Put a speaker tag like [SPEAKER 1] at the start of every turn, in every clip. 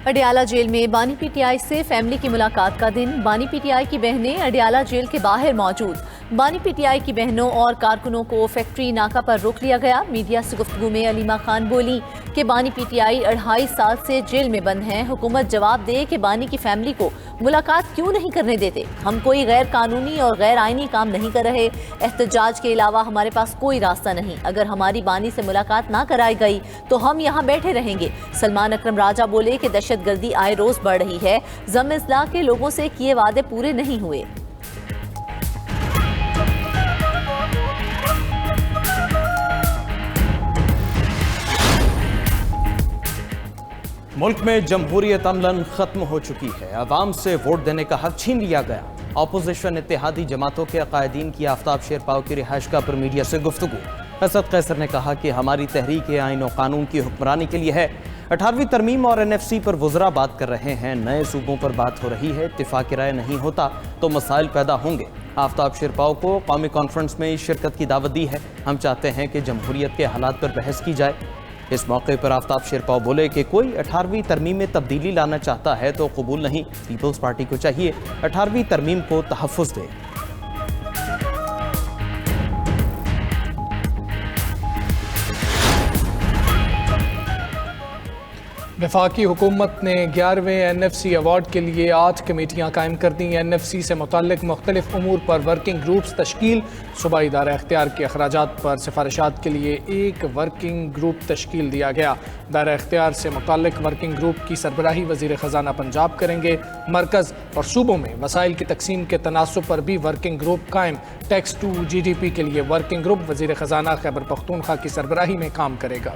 [SPEAKER 1] Adiala jail میں بانی P T I سے فیملی کی ملاقات کا دن۔ بانی پی ٹی آئی کی بہنیں اڈیالہ جیل کے باہر موجود۔ بانی پی ٹی آئی کی بہنوں اور کارکنوں کو فیکٹری ناکہ پر روک لیا گیا۔ میڈیا سے گفتگو میں علیمہ خان بولی کہ بانی پی ٹی آئی 2.5 سال سے جیل میں بند ہیں۔ حکومت جواب دے کہ بانی کی فیملی کو ملاقات کیوں نہیں کرنے دیتے۔ ہم کوئی غیر قانونی اور غیر آئینی کام نہیں کر رہے۔ احتجاج کے علاوہ ہمارے پاس کوئی راستہ نہیں۔ اگر ہماری بانی سے ملاقات نہ کرائی گئی تو ہم یہاں بیٹھے رہیں گے۔ سلمان اکرم راجہ بولے کہ دہشت گردی آئے روز بڑھ رہی ہے۔ ضم اصلاح کے لوگوں سے کیے وعدے پورے نہیں ہوئے۔
[SPEAKER 2] ملک میں جمہوریت عملاً ختم ہو چکی ہے۔ عوام سے ووٹ دینے کا حق چھین لیا گیا۔ اپوزیشن اتحادی جماعتوں کے قائدین کی آفتاب شیرپاؤ کی رہائش گاہ پر میڈیا سے گفتگو۔ اسد قیصر نے کہا کہ ہماری تحریک آئین و قانون کی حکمرانی کے لیے ہے۔ 18ویں ترمیم اور NFC پر وزراء بات کر رہے ہیں۔ نئے صوبوں پر بات ہو رہی ہے۔ اتفاق رائے نہیں ہوتا تو مسائل پیدا ہوں گے۔ آفتاب شیرپاؤ کو قومی کانفرنس میں شرکت کی دعوت دی ہے۔ ہم چاہتے ہیں کہ جمہوریت کے حالات پر بحث کی جائے۔ اس موقع پر آفتاب شیرپاؤ بولے کہ کوئی 18ویں ترمیم میں تبدیلی لانا چاہتا ہے تو قبول نہیں۔ پیپلز پارٹی کو چاہیے 18ویں ترمیم کو تحفظ دے۔
[SPEAKER 3] وفاقی حکومت نے 11ویں NFC ایوارڈ کے لیے 8 کمیٹیاں قائم کر دیں۔ NFC سے متعلق مختلف امور پر ورکنگ گروپس تشکیل۔ صوبائی دائرہ اختیار کے اخراجات پر سفارشات کے لیے ایک ورکنگ گروپ تشکیل دیا گیا۔ دائرہ اختیار سے متعلق ورکنگ گروپ کی سربراہی وزیر خزانہ پنجاب کریں گے۔ مرکز اور صوبوں میں وسائل کی تقسیم کے تناسب پر بھی ورکنگ گروپ قائم۔ ٹیکس ٹو GDP کے لیے ورکنگ گروپ وزیر خزانہ خیبر پختونخوا کی سربراہی میں کام کرے گا۔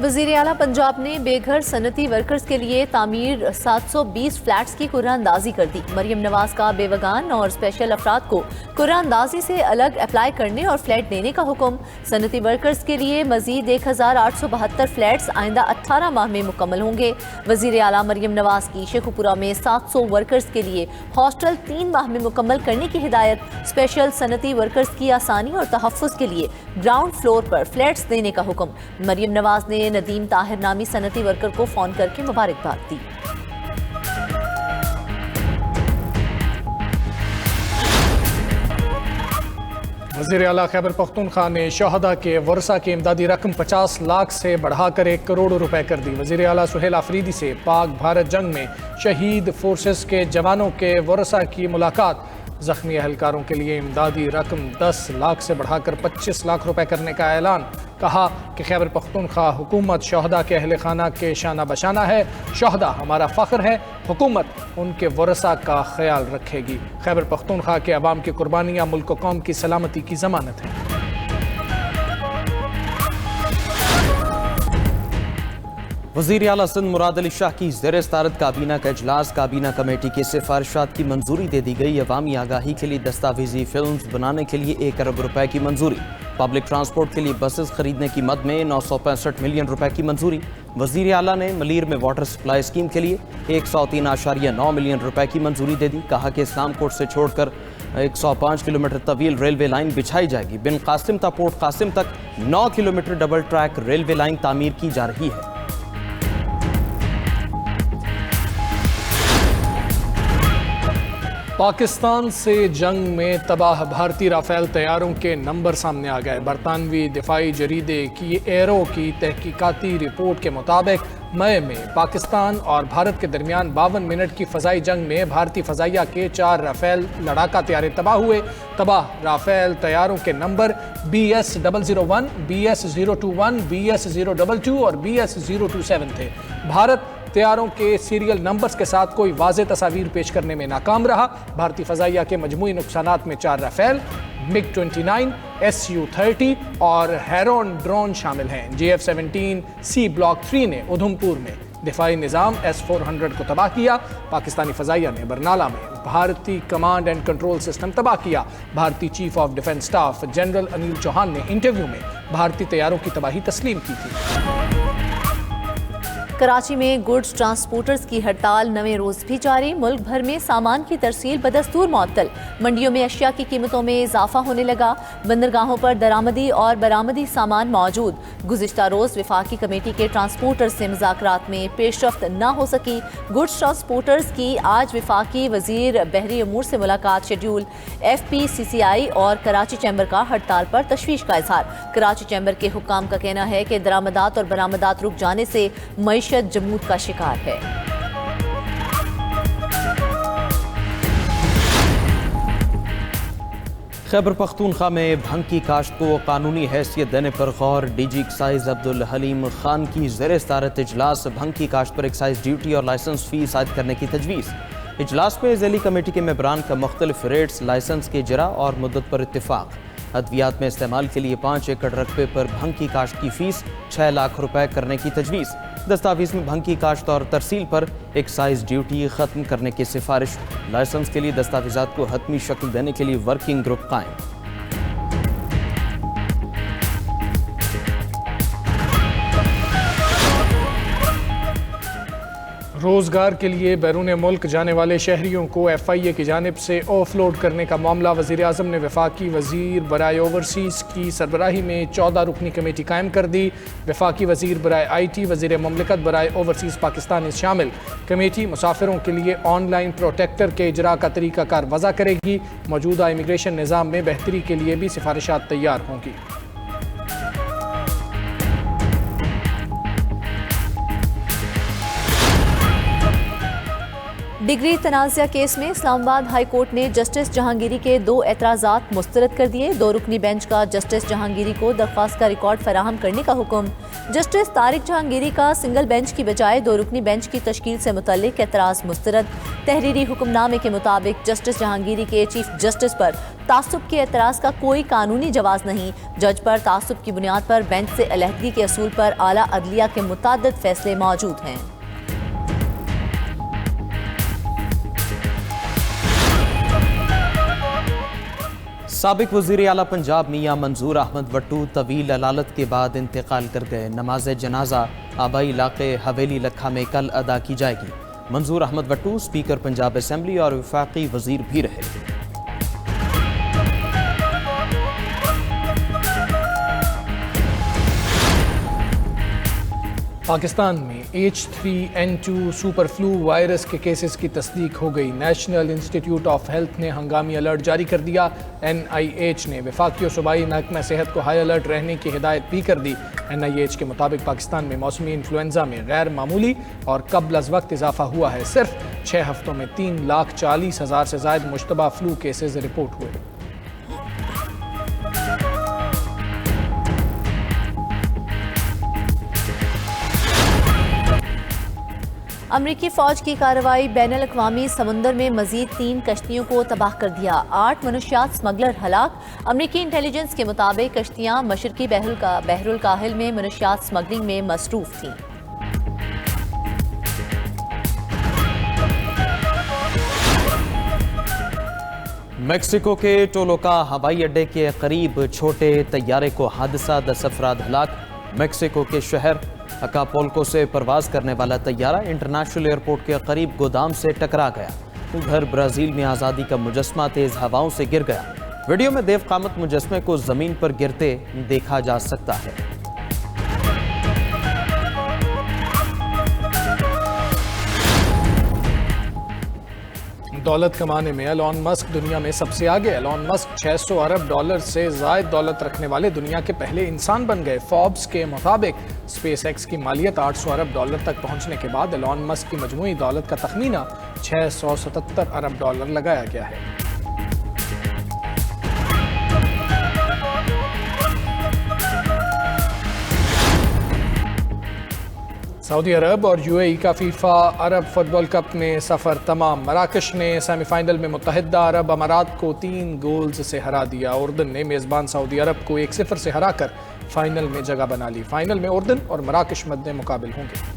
[SPEAKER 1] وزیر اعلیٰ پنجاب نے بے گھر صنعتی ورکرز کے لیے تعمیر 720 فلیٹس کی قرعہ اندازی کر دی۔ مریم نواز کا بیوگان اور اسپیشل افراد کو قرعہ اندازی سے الگ اپلائی کرنے اور فلیٹ دینے کا حکم۔ صنعتی ورکرز کے لیے مزید 1872 فلیٹس آئندہ 18 ماہ میں مکمل ہوں گے۔ وزیر اعلیٰ مریم نواز کی شیخوپورہ میں 700 ورکرز کے لیے ہاسٹل 3 ماہ میں مکمل کرنے کی ہدایت۔ اسپیشل صنعتی ورکرز کی آسانی اور تحفظ کے لیے گراؤنڈ فلور پر فلیٹس دینے کا حکم۔ مریم نواز نے ندیم طاہر نامی صنعتی ورکر کو فون کر کے مبارکباد دی۔
[SPEAKER 3] وزیر اعلیٰ خیبر پختونخوا نے شہداء کے ورثاء کی امدادی رقم 50 لاکھ سے بڑھا کر 1 کروڑ روپے کر دی۔ وزیر اعلیٰ سہیل آفریدی سے پاک بھارت جنگ میں شہید فورسز کے جوانوں کے ورثاء کی ملاقات۔ زخمی اہلکاروں کے لیے امدادی رقم 10 لاکھ سے بڑھا کر 25 لاکھ روپے کرنے کا اعلان۔ کہا کہ خیبر پختونخوا حکومت شہداء کے اہل خانہ کے شانہ بشانہ ہے۔ شہداء ہمارا فخر ہے۔ حکومت ان کے ورثاء کا خیال رکھے گی۔ خیبر پختونخوا کے عوام کی قربانیاں ملک و قوم کی سلامتی کی ضمانت ہیں۔
[SPEAKER 2] وزیر اعلیٰ سندھ مراد علی شاہ کی زیر صدارت کابینہ کا اجلاس۔ کابینہ کمیٹی کی سفارشات کی منظوری دے دی گئی۔ عوامی آگاہی کے لیے دستاویزی فلمز بنانے کے لیے 1 ارب روپے کی منظوری۔ پبلک ٹرانسپورٹ کے لیے بسز خریدنے کی مد میں 965 ملین روپے کی منظوری۔ وزیر اعلیٰ نے ملیر میں واٹر سپلائی اسکیم کے لیے 103.9 ملین روپے کی منظوری دے دی۔ کہا کہ اسلام کوٹ سے چھوڑ کر 105 کلومیٹر طویل ریلوے لائن بچھائی جائے گی۔ بن قاسم تا پورٹ قاسم تک 9 kilometre double track railway line تعمیر کی جا رہی ہے۔
[SPEAKER 3] پاکستان سے جنگ میں تباہ بھارتی رافیل طیاروں کے نمبر سامنے آ گئے۔ برطانوی دفاعی جریدے کی ایرو کی تحقیقاتی رپورٹ کے مطابق مئی میں پاکستان اور بھارت کے درمیان 52 منٹ کی فضائی جنگ میں بھارتی فضائیہ کے 4 رافیل لڑاکا طیارے تباہ ہوئے۔ تباہ رافیل طیاروں کے نمبر BS001، BS021، BS022 اور BS027 تھے۔ بھارت طیاروں کے سیریل نمبرز کے ساتھ کوئی واضح تصاویر پیش کرنے میں ناکام رہا۔ بھارتی فضائیہ کے مجموعی نقصانات میں 4 رافیل، MiG-29، Su-30 اور ہیرون ڈرون شامل ہیں۔ JF-17C بلاک 3 نے ادھمپور میں دفاعی نظام S-400 کو تباہ کیا۔ پاکستانی فضائیہ نے برنالہ میں بھارتی کمانڈ اینڈ کنٹرول سسٹم تباہ کیا۔ بھارتی chief of defence staff general Anil Chauhan نے انٹرویو میں بھارتی طیاروں کی تباہی تسلیم کی تھی۔
[SPEAKER 1] کراچی میں گڈز ٹرانسپورٹرز کی ہڑتال 9ویں روز بھی جاری، ملک بھر میں سامان کی ترسیل بدستور معطل، منڈیوں میں اشیاء کی قیمتوں میں اضافہ ہونے لگا، بندرگاہوں پر درآمدی اور برآمدی سامان موجود۔ گزشتہ روز وفاقی کمیٹی کے ٹرانسپورٹر سے مذاکرات میں پیش رفت نہ ہو سکی۔ گڈز ٹرانسپورٹرز کی آج وفاقی وزیر بحری امور سے ملاقات شیڈیول، ایف پی سی سی آئی اور کراچی چیمبر کا ہڑتال پر تشویش کا اظہار۔ کراچی چیمبر کے حکام کا کہنا ہے کہ درآمدات اور برآمدات رک جانے سے معیشت جمود کا شکار ہے۔
[SPEAKER 2] خیبر پختونخوا میں بھنگ کی کاشت کو قانونی حیثیت دینے پر غور، D G excise Abdul Halim Khan کی زیر صدارت اجلاس، بھنگ کی کاشت پر ایکسائز ڈیوٹی اور لائسنس فیس عائد کرنے کی تجویز۔ اجلاس میں ذیلی کمیٹی کے ممبران کا مختلف ریٹس، لائسنس کے اجرا اور مدت پر اتفاق۔ ادویات میں استعمال کے لیے 5 ایکڑ رقبے پر بھنگ کی کاشت کی فیس 6 لاکھ روپے کرنے کی تجویز۔ دستاویز میں بھنگ کی کاشت اور ترسیل پر ایکسائز ڈیوٹی ختم کرنے کی سفارش۔ لائسنس کے لیے دستاویزات کو حتمی شکل دینے کے لیے ورکنگ گروپ قائم۔
[SPEAKER 3] روزگار کے لیے بیرون ملک جانے والے شہریوں کو ایف آئی اے کی جانب سے آف لوڈ کرنے کا معاملہ، وزیر اعظم نے وفاقی وزیر برائے اوورسیز کی سربراہی میں 14 رکنی کمیٹی قائم کر دی۔ وفاقی وزیر برائے آئی ٹی، وزیر مملکت برائے اوورسیز پاکستان شامل۔ کمیٹی مسافروں کے لیے آن لائن پروٹیکٹر کے اجراء کا طریقہ کار وضع کرے گی۔ موجودہ امیگریشن نظام میں بہتری کے لیے بھی سفارشات تیار ہوں گی۔
[SPEAKER 1] ڈگری تنازعہ کیس میں اسلام آباد ہائی کورٹ نے جسٹس جہانگیری کے 2 اعتراضات مسترد کر دیے۔ 2 رکنی بینچ کا جسٹس جہانگیری کو درخواست کا ریکارڈ فراہم کرنے کا حکم۔ جسٹس طارق جہانگیری کا سنگل بینچ کی بجائے 2 رکنی بینچ کی تشکیل سے متعلق اعتراض مسترد۔ تحریری حکم نامے کے مطابق جسٹس جہانگیری کے چیف جسٹس پر تعصب کے اعتراض کا کوئی قانونی جواز نہیں۔ جج پر تعصب کی بنیاد پر بینچ سے علیحدگی کے اصول پر اعلیٰ عدلیہ کے متعدد فیصلے موجود ہیں۔
[SPEAKER 2] سابق وزیر اعلیٰ پنجاب میاں منظور احمد وٹو طویل علالت کے بعد انتقال کر گئے۔ نماز جنازہ آبائی علاقے حویلی لکھا میں کل ادا کی جائے گی۔ منظور احمد وٹو اسپیکر پنجاب اسمبلی اور وفاقی وزیر بھی رہے۔
[SPEAKER 3] پاکستان میں H3N2 سپر فلو وائرس کے کیسز کی تصدیق ہو گئی۔ نیشنل انسٹیٹیوٹ آف ہیلتھ نے ہنگامی الرٹ جاری کر دیا۔ NIH نے وفاقی اور صوبائی محکمہ صحت کو ہائی الرٹ رہنے کی ہدایت بھی کر دی۔ NIH کے مطابق پاکستان میں موسمی انفلوئنزا میں غیر معمولی اور قبل از وقت اضافہ ہوا ہے۔ صرف 6 ہفتوں میں 3,40,000 سے زائد مشتبہ فلو کیسز رپورٹ ہوئے۔
[SPEAKER 1] امریکی فوج کی کارروائی بین الاقوامی سمندر میں مزید 3 کشتیوں کو تباہ کر دیا۔ 8 منشیات سمگلر ہلاک۔ امریکی انٹیلیجنس کے مطابق کشتیاں مشرقی بحر الکاہل میں منشیات سمگلنگ میں مصروف تھیں۔
[SPEAKER 2] میکسیکو کے ٹولوکا ہوائی اڈے کے قریب چھوٹے طیارے کو حادثہ، 10 افراد ہلاک۔ میکسیکو کے شہر اکاپولکو سے پرواز کرنے والا طیارہ انٹرنیشنل ایئرپورٹ کے قریب گودام سے ٹکرا گیا۔ ادھر برازیل میں آزادی کا مجسمہ تیز ہواؤں سے گر گیا۔ ویڈیو میں دیو قامت مجسمے کو زمین پر گرتے دیکھا جا سکتا ہے۔
[SPEAKER 3] دولت کمانے میں ایلون مسک دنیا میں سب سے آگے۔ ایلون مسک $600 ارب سے زائد دولت رکھنے والے دنیا کے پہلے انسان بن گئے۔ فوربس کے مطابق اسپیس ایکس کی مالیت $800 ارب تک پہنچنے کے بعد ایلون مسک کی مجموعی دولت کا تخمینہ $677 ارب لگایا گیا ہے۔ سعودی عرب اور UAE کا فیفا عرب فٹبال کپ میں سفر تمام۔ مراکش نے سیمی فائنل میں متحدہ عرب امارات کو 3 گولز سے ہرا دیا۔ اردن نے میزبان سعودی عرب کو 1-0 سے ہرا کر فائنل میں جگہ بنا لی۔ فائنل میں اردن اور مراکش مد مقابل ہوں گے۔